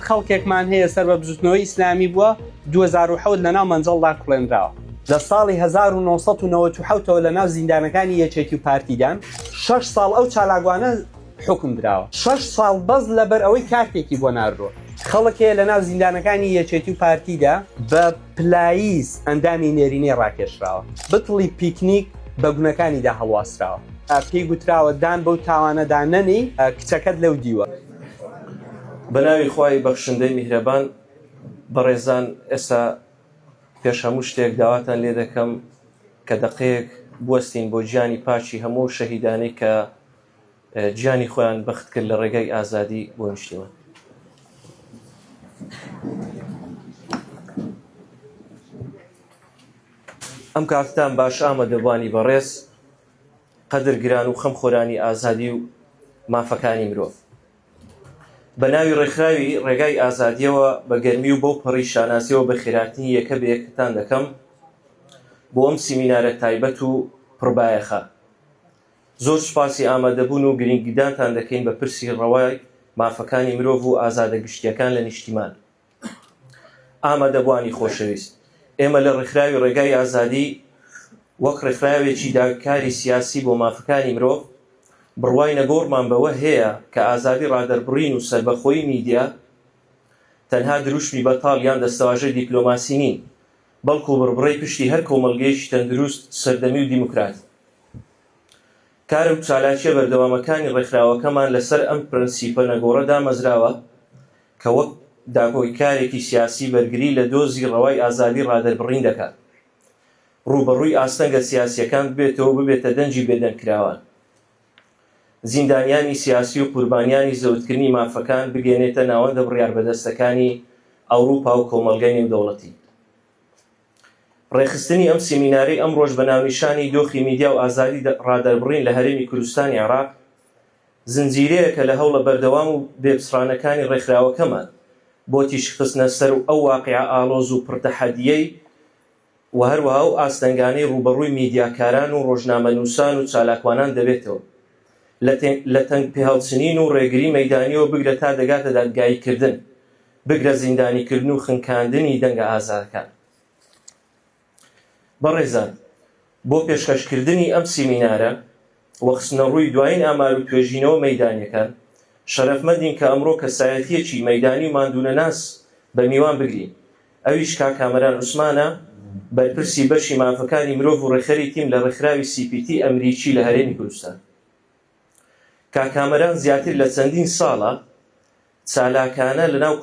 خەڵکێکمان هەیە سەر بە بزوتنەوەی ئیسلامی بووە 2007 لەناو مەنجەڵدا کوڵێنراوە. لە ساڵی 1997ەوە لەناو زیندانەکانی یەکێتی و پارتیدان 6 ساڵ ئەو چالاکوانە حکم دراوە. 6 ساڵ بەس لەبەر ئەوەی کارتێکی بۆ ناردووە. خەڵک هەیە لەناو زیندانەکانی یەکێتی و پارتیدا بە پلاییز ئەندامی نێرینەی ڕاکێشراوە. بتڵی پیکنیک بە گونەکانیدا هەڵواسراوە. پێی گوتراوە دان بەو تاوانەدا نەنی کچەکەت لەو دیوە. بەناوی خوای بەخشندەی میهرەبان بەڕێزان، ئێستا پێش هەموو شتێک داواتان لێ دەکەم کە دەقەیەک بوەستین بۆ گیانی پاچی هەموو شەهیدانەی کە گیانی خۆیان بەخت کرد لە ڕێگای ئازادی بۆ نیشتیمان. ئەم کاتتان باش ئامادەبوانی بەڕێز قەدر گران و خەم خۆرانی ئازادی و مافەکانی مرۆڤ. بە ناوی ڕێکخراوی ڕێگای ئازادیەوە بە گەرمی و بەو پەڕی شاناسیەوە بە خێراتنی یەکە بە یەکتان دەکەم بۆ ئەم سیمینارە تایبەت و پڕبایەخە. زۆر سوپاسی ئامادەبوون و گرنگیدانتان دەکەین بە پرسی ڕەوای مافەکانی مرۆڤ و ئازادە گشتیەکان لە نیشتیمان. ئامادەبوانی خۆشەویست، ئێمە لە ڕێکخراوی ڕێگای ئازادی وەک ڕێکخراوێکی داگیرکاری سیاسی بۆ مافەکانی مرۆڤ بڕوای نەگۆڕمان بەوە هەیە کە ئازادی ڕادەربڕین و سەربەخۆیی میدیا تەنها دروشمی بەتاڵ یان دەستەواژەی دیپلۆماسی نین، بەڵکو بڕبڕەی پشتی هەر کۆمەڵگەیەکی تەندروست، سەردەمی و دیموکرات. کارم چالاکیە بەردەوامەکانی ڕێکخراوەکەمان لەسەر ئەم پرەنسیپە نەگۆڕەدا مەزراوە کە وەک داگۆیکارێکی سیاسی بەرگری لە دۆزی ڕەوای ئازادی ڕادەربڕین دەکات، ڕوبەڕووی ئاستەنگە سیاسیەکان ببێتەوە ببێتە دەنجی بێدەنگکراوان. زیندانیانی سیاسی و قوربانیانی زەوتکردنی مافەکان بگەێنێتە ناوەندە بڕیاربەدەستەکانی ئەوروپا و کۆمەڵگەی نێودەوڵەتی. ڕێخستنی ئەم سیمینارەی ئەم ڕۆژ بە ناونیشانی دۆخی میدیا و ئازادی ڕادەربڕین لە هەرێمی کوردستانی عێراق زنجیرەیەکە لە هەوڵە بەردەوام و بێپسڕانەکانی ڕێکخراوەکەمان بۆ تیشخستنە سەر و ئەو واقعە ئاڵۆز و پڕتەحەدیەی و هەروەها و ئاستەنگانەی ڕوبەڕووی میدیاکاران و ڕۆژنامەنووسان و چالاکوانان دەبێتەوە لە تەنگ پێهەڵچنین و ڕێگری مەیدانیەوە بگرە تا دەگاتە دادگاییکردن، بگرە زیندانیکردن و خنکاندنی دەنگە ئازادەکان. بەڕێزان، بۆ پێشکەشکردنی ئەم سیمینارە وەخستنە ڕووی دوایین ئامار و توێژینەوە مەیدانیەکان شەرەفمەندین کە ئەمڕۆ کەسایەتیەکی مەیدانی و ماندوونەناس بە میوان بگرین. ئەویش کاکامەران عوسمانە، بەرپرسی بەشی مافەکانی مرۆڤ و ڕێکخەری تیم لە ڕێکخراوی CPT ئەمریکی لە هەرێمی کوردستان. کاکامەران زیاتر لە چەندین ساڵە چالاکانە لەناو